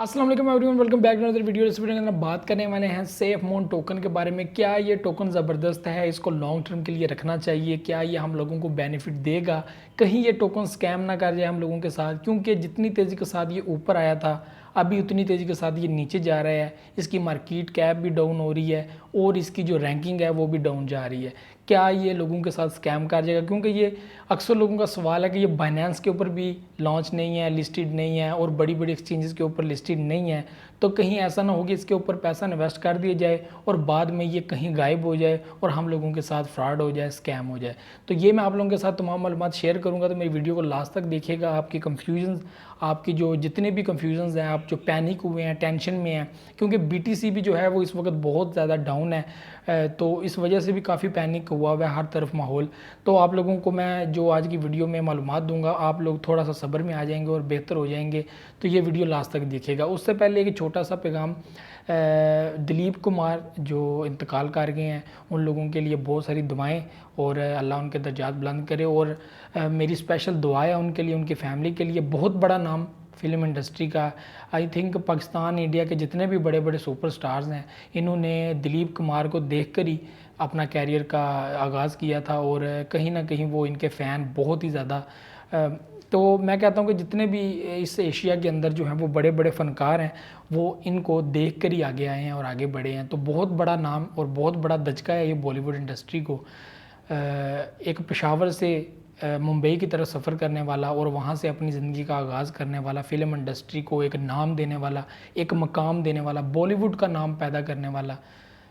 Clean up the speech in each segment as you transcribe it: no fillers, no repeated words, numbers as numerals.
अस्सलाम वालेकुम everyone, welcome back to another video. इस वीडियो के अंदर बात करने वाले हैं सेफ मून टोकन के बारे में। क्या ये टोकन ज़बरदस्त है, इसको लॉन्ग टर्म के लिए रखना चाहिए, क्या ये हम लोगों को बेनिफिट देगा, कहीं ये टोकन स्कैम ना कर जाए हम लोगों के साथ। क्योंकि जितनी तेज़ी के साथ ये ऊपर आया था अभी उतनी तेज़ी के साथ ये नीचे जा रहा है। इसकी मार्केट कैप भी डाउन हो रही है और इसकी जो रैंकिंग है वो भी डाउन जा रही है। क्या ये लोगों के साथ स्कैम कर जाएगा? क्योंकि ये अक्सर लोगों का सवाल है कि ये बाइनेंस के ऊपर भी लॉन्च नहीं है, लिस्टेड नहीं है और बड़ी बड़ी एक्सचेंजेस के ऊपर लिस्टेड नहीं है, तो कहीं ऐसा ना हो कि इसके ऊपर पैसा इन्वेस्ट कर दिया जाए और बाद में ये कहीं गायब हो जाए और हम लोगों के साथ फ्रॉड हो जाए, स्कैम हो जाए। तो ये मैं आप लोगों के साथ तमाम मालूमात शेयर करूँगा, तो मेरी वीडियो को लास्ट तक देखिएगा। आपकी कन्फ्यूजन, आपकी जो जितने भी कन्फ्यूजन्स हैं, आप जो पैनिक हुए हैं, टेंशन में हैं, क्योंकि BTC भी जो है वो इस वक्त बहुत ज़्यादा डाउन है, तो इस वजह से भी काफ़ी पैनिक हुआ है हर तरफ माहौल। तो आप लोगों को मैं जो आज की वीडियो में मालूमात दूंगा, आप लोग थोड़ा सा सब्र में आ जाएंगे और बेहतर हो जाएंगे। तो ये वीडियो लास्ट तक देखिएगा। उससे पहले एक छोटा सा पैगाम, दिलीप कुमार जो इंतकाल कर गए हैं उन लोगों के लिए बहुत सारी दुआएं और अल्लाह उनके दर्जात बुलंद करे। और मेरी स्पेशल दुआ है उनके लिए, उनकी फैमिली के लिए। बहुत बड़ा नाम फिल्म इंडस्ट्री का, आई थिंक पाकिस्तान इंडिया के जितने भी बड़े बड़े सुपरस्टार्स हैं, इन्होंने दिलीप कुमार को देखकर ही अपना कैरियर का आगाज़ किया था और कहीं ना कहीं वो इनके फ़ैन बहुत ही ज़्यादा। तो मैं कहता हूँ कि जितने भी इस एशिया के अंदर जो हैं वो बड़े बड़े फ़नकार हैं, वो इनको देख कर ही आगे आए हैं और आगे बढ़े हैं। तो बहुत बड़ा नाम और बहुत बड़ा दचका है ये बॉलीवुड इंडस्ट्री को। एक पेशावर से मुंबई की तरफ सफ़र करने वाला और वहाँ से अपनी ज़िंदगी का आगाज़ करने वाला, फ़िल्म इंडस्ट्री को एक नाम देने वाला, एक मकाम देने वाला, बॉलीवुड का नाम पैदा करने वाला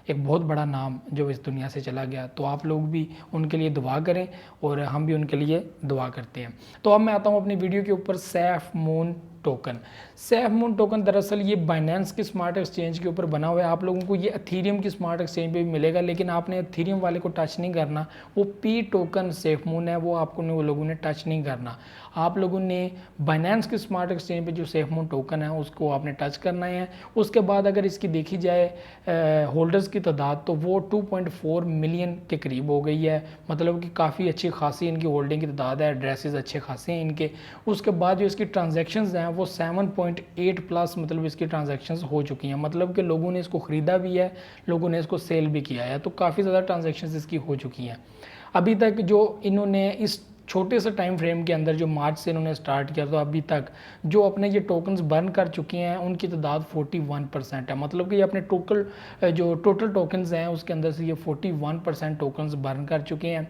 एक बहुत बड़ा नाम जो इस दुनिया से चला गया। तो आप लोग भी उनके लिए दुआ करें और हम भी उनके लिए दुआ करते हैं। तो अब मैं आता हूँ अपनी वीडियो के ऊपर। Safe moon token, safe moon token दरअसल ये बाइनेंस की स्मार्ट एक्सचेंज के ऊपर बना हुआ है। आप लोगों को ये एथीरियम की स्मार्ट एक्सचेंज पे भी मिलेगा, लेकिन आपने एथीरियम वाले को टच नहीं करना। वो पी टोकन सेफ मून है, वो आपको वो लोगों ने टच नहीं करना। आप लोगों ने बाइनेंस की स्मार्ट एक्सचेंज पे जो सेफ मून टोकन है उसको आपने टच करना है। उसके बाद अगर इसकी देखी जाए होल्डर्स की तादाद, तो वो 2.4 मिलियन के करीब हो गई है। मतलब कि काफ़ी अच्छी खासी इनकी होल्डिंग की तादाद है, एड्रेसेस अच्छे खासे हैं इनके। उसके बाद जो इसकी ट्रांजैक्शंस हैं वो 7.8 प्लस मतलब इसकी ट्रांजैक्शंस हो चुकी हैं। मतलब कि लोगों ने इसको ख़रीदा भी है, लोगों ने इसको सेल भी किया है। तो काफ़ी ज़्यादा ट्रांजैक्शंस इसकी हो चुकी हैं। अभी तक जो इन्होंने इस छोटे से टाइम फ्रेम के अंदर, जो मार्च से इन्होंने स्टार्ट किया, तो अभी तक जो अपने ये टोकन्स बर्न कर चुके हैं उनकी तादाद 41% है। मतलब कि ये अपने टोटल टोकन्स हैं उसके अंदर से ये 41% टोकन्स बर्न कर चुके हैं।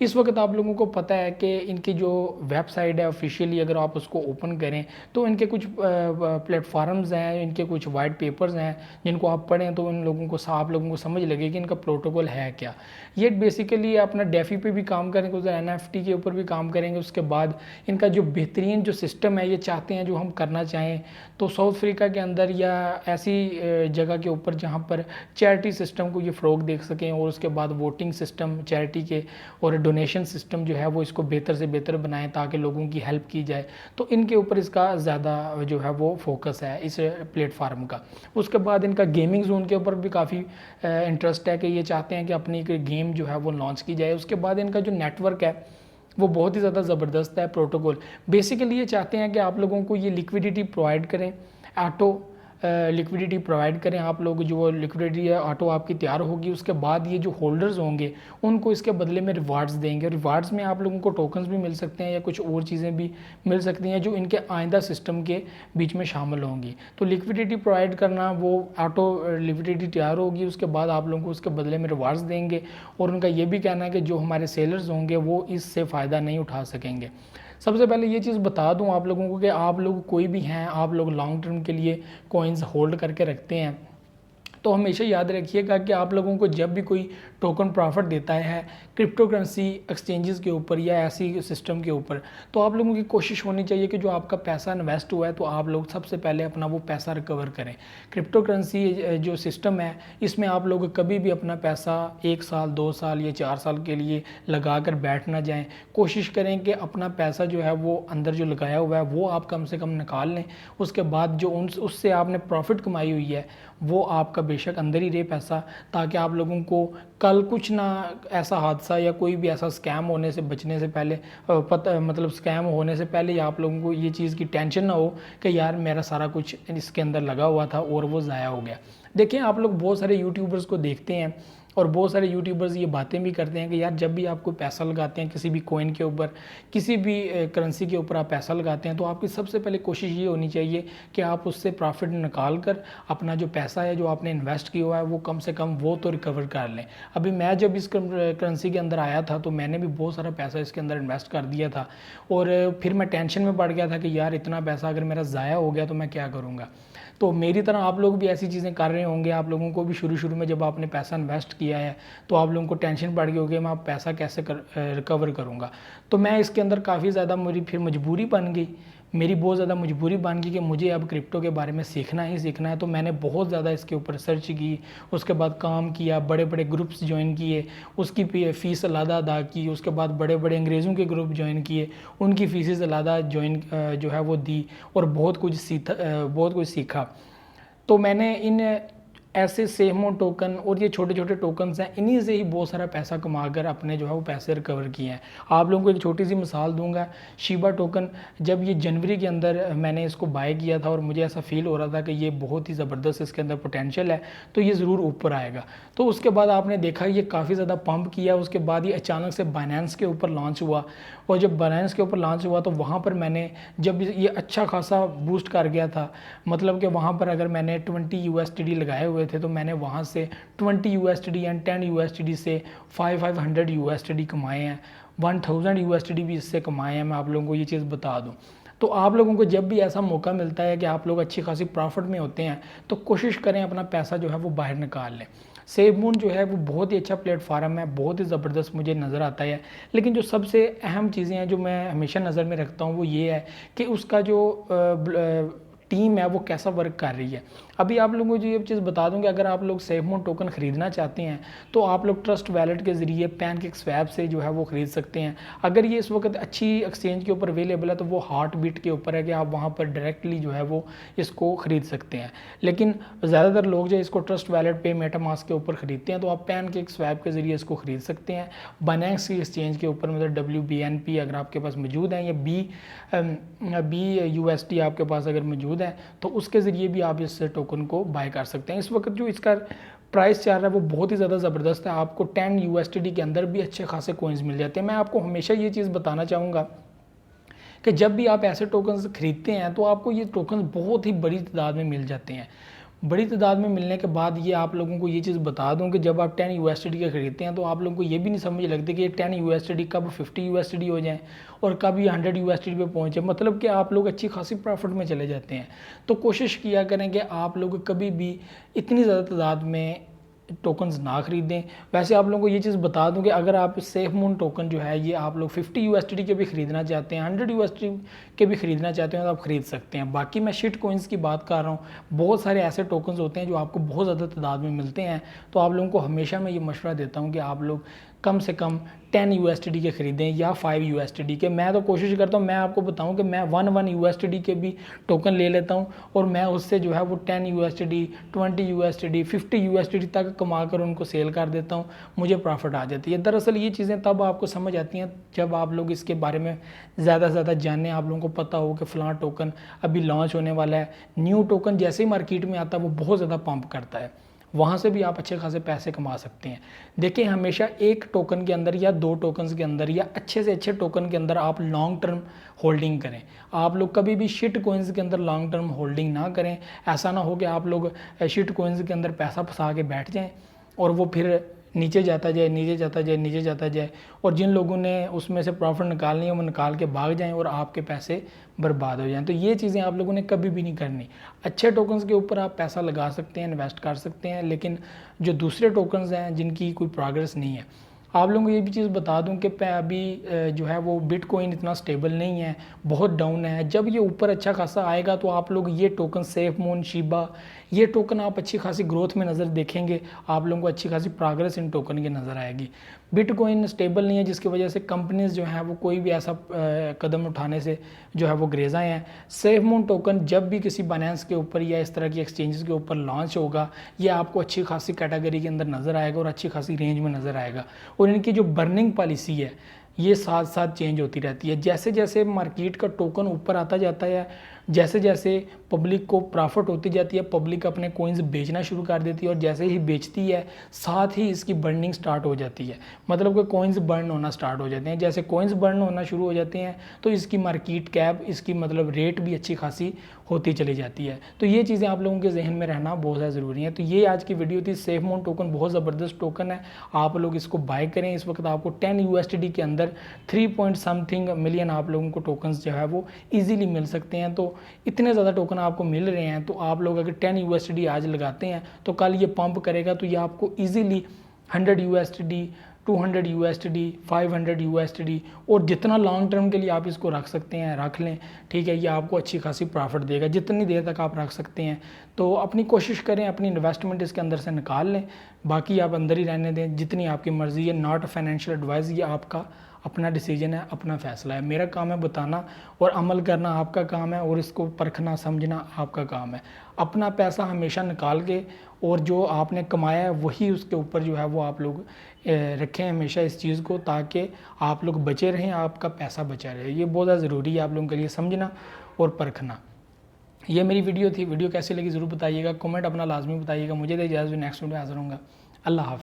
इस वक्त आप लोगों को पता है कि इनकी जो वेबसाइट है ऑफिशियली अगर आप उसको ओपन करें तो इनके कुछ प्लेटफार्म्स हैं, इनके कुछ वाइट पेपर्स हैं जिनको आप पढ़ें तो इन लोगों को आप लोगों को समझ लगे कि इनका प्रोटोकॉल है क्या। ये बेसिकली अपना डेफी पे भी काम करेंगे, उधर NFT के ऊपर भी काम करेंगे। उसके बाद इनका जो बेहतरीन जो सिस्टम है, ये चाहते हैं जो हम करना चाहें तो साउथ अफ्रीका के अंदर या ऐसी जगह के ऊपर जहाँ पर चैरिटी सिस्टम को ये फ़रोग देख सकें, और उसके बाद वोटिंग सिस्टम चैरिटी के और डोनेशन सिस्टम जो है वो इसको बेहतर से बेहतर बनाएं ताकि लोगों की हेल्प की जाए। तो इनके ऊपर इसका ज़्यादा जो है वो फोकस है इस प्लेटफार्म का। उसके बाद इनका गेमिंग जोन के ऊपर भी काफ़ी इंटरेस्ट है कि ये चाहते हैं कि अपनी एक गेम जो है वो लॉन्च की जाए। उसके बाद इनका जो नेटवर्क है वो बहुत ही ज़्यादा ज़बरदस्त है प्रोटोकॉल। बेसिकली ये चाहते हैं कि आप लोगों को ये लिक्विडिटी प्रोवाइड करें, ऑटो लिक्विडिटी प्रोवाइड करें। आप लोग जो लिक्विडिटी है ऑटो आपकी तैयार होगी, उसके बाद ये जो होल्डर्स होंगे उनको इसके बदले में रिवार्ड्स देंगे। रिवार्ड्स में आप लोगों को टोकन्स भी मिल सकते हैं या कुछ और चीज़ें भी मिल सकती हैं जो इनके आइंदा सिस्टम के बीच में शामिल होंगी। तो लिक्विडिटी प्रोवाइड करना, वो ऑटो लिक्विडिटी तैयार होगी, उसके बाद आप लोगों को उसके बदले में रिवार्ड्स देंगे। और उनका ये भी कहना है कि जो हमारे सेलर्स होंगे वो इससे फ़ायदा नहीं उठा सकेंगे। सबसे पहले ये चीज़ बता दूं आप लोगों को कि आप लोग कोई भी हैं, आप लोग लॉन्ग टर्म के लिए कॉइन्स होल्ड करके रखते हैं, तो हमेशा याद रखिएगा कि आप लोगों को जब भी कोई टोकन प्रॉफिट देता है क्रिप्टो करेंसी एक्सचेंजेस के ऊपर या ऐसी सिस्टम के ऊपर, तो आप लोगों की कोशिश होनी चाहिए कि जो आपका पैसा इन्वेस्ट हुआ है तो आप लोग सबसे पहले अपना वो पैसा रिकवर करें। क्रिप्टो करेंसी जो सिस्टम है इसमें आप लोग कभी भी अपना पैसा 1 साल 2 साल या 4 साल के लिए लगा कर बैठ ना जाएँ। कोशिश करें कि अपना पैसा जो है वो अंदर जो लगाया हुआ है वो आप कम से कम निकाल लें। उसके बाद जो उससे आपने प्रॉफिट कमाई हुई है वो आपका बेशक अंदर ही रहे पैसा, ताकि आप लोगों को कल कुछ ना ऐसा हादसा या कोई भी ऐसा स्कैम होने से बचने से पहले मतलब स्कैम होने से पहले ही आप लोगों को ये चीज़ की टेंशन ना हो कि यार मेरा सारा कुछ इसके अंदर लगा हुआ था और वो ज़ाया हो गया। देखिए आप लोग बहुत सारे यूट्यूबर्स को देखते हैं और बहुत सारे यूट्यूबर्स ये बातें भी करते हैं कि यार जब भी आप कोई पैसा लगाते हैं किसी भी कॉइन के ऊपर, किसी भी करेंसी के ऊपर आप पैसा लगाते हैं, तो आपकी सबसे पहले कोशिश ये होनी चाहिए कि आप उससे प्रॉफिट निकाल कर अपना जो पैसा है जो आपने इन्वेस्ट किया हुआ है वो कम से कम वो तो रिकवर कर लें। अभी मैं जब इस करेंसी के अंदर आया था तो मैंने भी बहुत सारा पैसा इसके अंदर इन्वेस्ट कर दिया था और फिर मैं टेंशन में पड़ गया था कि यार इतना पैसा अगर मेरा ज़ाया हो गया तो मैं क्या करूँगा। तो मेरी तरह आप लोग भी ऐसी चीज़ें कर रहे होंगे। आप लोगों को भी शुरू में जब आपने पैसा इन्वेस्ट किया है तो आप लोगों को टेंशन पड़ गई होगी मैं पैसा कैसे रिकवर करूँगा। तो मैं इसके अंदर काफ़ी ज़्यादा मेरी फिर मजबूरी बन गई, मेरी बहुत ज़्यादा मजबूरी बन गई कि मुझे अब क्रिप्टो के बारे में सीखना ही सीखना है। तो मैंने बहुत ज़्यादा इसके ऊपर सर्च की, उसके बाद काम किया, बड़े बड़े ग्रुप्स ज्वाइन किए, उसकी फ़ीस अलग अदा की, उसके बाद बड़े बड़े अंग्रेज़ों के ग्रुप ज्वाइन किए, उनकी फ़ीसेस अलग ज्वाइन जो है वो दी और बहुत कुछ सीखा। तो मैंने इन ऐसे सेमो टोकन और ये छोटे छोटे टोकन्स हैं, इन्हीं से ही बहुत सारा पैसा कमाकर अपने जो है वो पैसे रिकवर किए हैं। आप लोगों को एक छोटी सी मिसाल दूंगा, शिबा टोकन जब ये जनवरी के अंदर मैंने इसको बाय किया था और मुझे ऐसा फील हो रहा था कि ये बहुत ही ज़बरदस्त इसके अंदर पोटेंशियल है तो ये ज़रूर ऊपर आएगा। तो उसके बाद आपने देखा ये काफ़ी ज़्यादा पंप किया, उसके बाद ये अचानक से बाइनेंस के ऊपर लॉन्च हुआ और जब बाइनेंस के ऊपर लॉन्च हुआ तो वहाँ पर मैंने जब ये अच्छा खासा बूस्ट कर गया था, मतलब कि वहाँ पर अगर मैंने 20 USD लगाए हुए थे तो मैंने वहाँ से 20 USD एंड 10 USD से 500 USD कमाए हैं, 1000 USD भी इससे कमाए हैं। मैं आप लोगों को ये चीज़ बता दूँ। तो आप लोगों को जब भी ऐसा मौका मिलता है कि आप लोग अच्छी खासी प्रॉफिट में होते हैं तो कोशिश करें अपना पैसा जो है वो बाहर निकाल लें। सेवमून जो है वो बहुत ही अच्छा प्लेटफॉर्म है, बहुत ही ज़बरदस्त मुझे नज़र आता है। लेकिन जो सबसे अहम चीज़ें हैं जो मैं हमेशा नज़र में रखता हूँ वो ये है कि उसका जो टीम है वो कैसा वर्क कर रही है। अभी आप लोगों को जो ये चीज़ बता दूं कि अगर आप लोग सेवमून टोकन ख़रीदना चाहते हैं तो आप लोग ट्रस्ट वैलेट के ज़रिए पैनकेकस्वैप से जो है वो ख़रीद सकते हैं। अगर ये इस वक्त अच्छी एक्सचेंज के ऊपर अवेलेबल है तो वो हार्ट बीट के ऊपर है कि आप वहाँ पर डायरेक्टली जो है वो इसको ख़रीद सकते हैं। लेकिन ज़्यादातर लोग जो इसको ट्रस्ट वैलेट पे मेटामास्क के ऊपर ख़रीदते हैं तो आप पैनकेकस्वैप के ज़रिए इसको ख़रीद सकते हैं। बाइनेंस की एक्सचेंज के ऊपर मतलब WBNP अगर आपके पास मौजूद है या BUSD आपके पास अगर मौजूद है तो उसके ज़रिए भी आप इस टोकन को बाय कर सकते हैं। इस वक्त जो इसका प्राइस चल रहा है वो बहुत ही ज़्यादा ज़बरदस्त है, आपको 10 USD के अंदर भी अच्छे खासे कॉइन्स मिल जाते हैं। मैं आपको हमेशा ये चीज़ बताना चाहूँगा कि जब भी आप ऐसे टोकन्स खरीदते हैं तो आपको ये टोकन्स बहुत ही बड़ी तादाद में मिल जाते हैं। बड़ी तादाद में मिलने के बाद ये आप लोगों को ये चीज़ बता दूं कि जब आप 10 USD के खरीदते हैं तो आप लोगों को ये भी नहीं समझ लगती कि ये 10 USD कब 50 USD हो जाए और कब ये 100 USD पे पहुंचे, मतलब कि आप लोग अच्छी खासी प्रॉफिट में चले जाते हैं। तो कोशिश किया करें कि आप लोग कभी भी इतनी ज़्यादा तादाद में टोकन्स ना खरीदें। वैसे आप लोगों को ये चीज़ बता दूं कि अगर आप सेवमून टोकन जो है ये आप लोग 50 USD के भी ख़रीदना चाहते हैं, 100 USD के भी ख़रीदना चाहते हैं तो आप ख़रीद सकते हैं। बाकी मैं शिट कॉइन्स की बात कर रहा हूँ, बहुत सारे ऐसे टोकन्स होते हैं जो आपको बहुत ज़्यादा तादाद में मिलते हैं। तो आप लोगों को हमेशा मैं ये मशवरा देता हूँ कि आप लोग कम से कम 10 USD के ख़रीदें या 5 USD के। मैं तो कोशिश करता हूँ, मैं आपको बताऊँ कि मैं 1 USD के भी टोकन ले लेता हूँ और मैं उससे जो है वो 10 USD 20 USD 50 USD तक कमा कर उनको सेल कर देता हूँ, मुझे प्रॉफिट आ जाती है। दरअसल ये चीज़ें तब आपको समझ आती हैं जब आप लोग इसके बारे में ज़्यादा से ज़्यादा जानें, आप लोगों को पता हो कि फ़लाँ टोकन अभी लॉन्च होने वाला है। न्यू टोकन जैसे ही मार्केट में आता है वो बहुत ज़्यादा पंप करता है, वहाँ से भी आप अच्छे खासे पैसे कमा सकते हैं। देखिए हमेशा एक टोकन के अंदर या 2 टोकन्स के अंदर या अच्छे से अच्छे टोकन के अंदर आप लॉन्ग टर्म होल्डिंग करें। आप लोग कभी भी शिट कॉइन्स के अंदर लॉन्ग टर्म होल्डिंग ना करें। ऐसा ना हो कि आप लोग शिट कॉइन्स के अंदर पैसा फंसा के बैठ जाएं और वो फिर नीचे जाता जाए नीचे जाता जाए नीचे जाता जाए और जिन लोगों ने उसमें से प्रॉफिट निकालनी है वो निकाल के भाग जाएं और आपके पैसे बर्बाद हो जाएं। तो ये चीज़ें आप लोगों ने कभी भी नहीं करनी। अच्छे टोकन्स के ऊपर आप पैसा लगा सकते हैं, इन्वेस्ट कर सकते हैं, लेकिन जो दूसरे टोकन्स हैं जिनकी कोई प्रोग्रेस नहीं है, आप लोगों को ये भी चीज़ बता दूं कि अभी जो है वो बिटकॉइन इतना स्टेबल नहीं है, बहुत डाउन है। जब ये ऊपर अच्छा खासा आएगा तो आप लोग ये टोकन सेफ मून, शिबा, ये टोकन आप अच्छी खासी ग्रोथ में नज़र देखेंगे, आप लोगों को अच्छी खासी प्रोग्रेस इन टोकन की नज़र आएगी। बिटकॉइन स्टेबल नहीं है, जिसकी वजह से कंपनीज जो हैं वो कोई भी ऐसा कदम उठाने से जो है वो ग्रेज़ाएँ हैं। सेफ मून टोकन जब भी किसी बाइनेंस के ऊपर या इस तरह की एक्सचेंजेस के ऊपर लॉन्च होगा, ये आपको अच्छी खासी कैटेगरी के अंदर नज़र आएगा और अच्छी खासी रेंज में नज़र आएगा। और इनकी जो बर्निंग पॉलिसी है ये साथ साथ चेंज होती रहती है। जैसे जैसे मार्केट का टोकन ऊपर आता जाता है, जैसे जैसे पब्लिक को प्रॉफिट होती जाती है, पब्लिक अपने कोइंस बेचना शुरू कर देती है, और जैसे ही बेचती है साथ ही इसकी बर्निंग स्टार्ट हो जाती है। मतलब कि कोइंस बर्न होना स्टार्ट हो जाते हैं। जैसे कोइंस बर्न होना शुरू हो जाते हैं तो इसकी मार्केट कैप, इसकी मतलब रेट भी अच्छी खासी होती चली जाती है। तो ये चीज़ें आप लोगों के जहन में रहना बहुत ज़्यादा ज़रूरी है। तो ये आज की वीडियो थी। सेफ मून टोकन बहुत ज़बरदस्त टोकन है, आप लोग इसको बाय करें। इस वक्त आपको 10 USD के अंदर 3 पॉइंट समथिंग मिलियन आप लोगों को टोकन्स जो है वो ईजिली मिल सकते हैं। तो इतने ज़्यादा टोकन आपको मिल रहे हैं, तो आप लोग अगर 10 USD आज लगाते हैं तो कल ये पंप करेगा, तो ये आपको ईजिली 100 USD, 200 USD, 500 USD, और जितना लॉन्ग टर्म के लिए आप इसको रख सकते हैं रख लें, ठीक है। ये आपको अच्छी खासी प्रॉफिट देगा जितनी देर तक आप रख सकते हैं। तो अपनी कोशिश करें, अपनी इन्वेस्टमेंट इसके अंदर से निकाल लें, बाकी आप अंदर ही रहने दें, जितनी आपकी मर्ज़ी है। नॉट फाइनेंशियल एडवाइस, ये आपका अपना डिसीजन है, अपना फ़ैसला है। मेरा काम है बताना और अमल करना आपका काम है, और इसको परखना समझना आपका काम है। अपना पैसा हमेशा निकाल के और जो आपने कमाया है वही उसके ऊपर जो है वो आप लोग रखें हमेशा इस चीज़ को, ताकि आप लोग बचे रहें, आपका पैसा बचा रहे। ये बहुत ज़्यादा ज़रूरी है आप लोगों के लिए समझना और परखना। ये मेरी वीडियो थी। वीडियो कैसी लगी ज़रूर बताइएगा, कमेंट अपना लाजमी बताइएगा। मुझे तो इजाज़त, नेक्स्ट वीडियो हाज़िर होऊंगा। अल्लाह हाफ़िज़।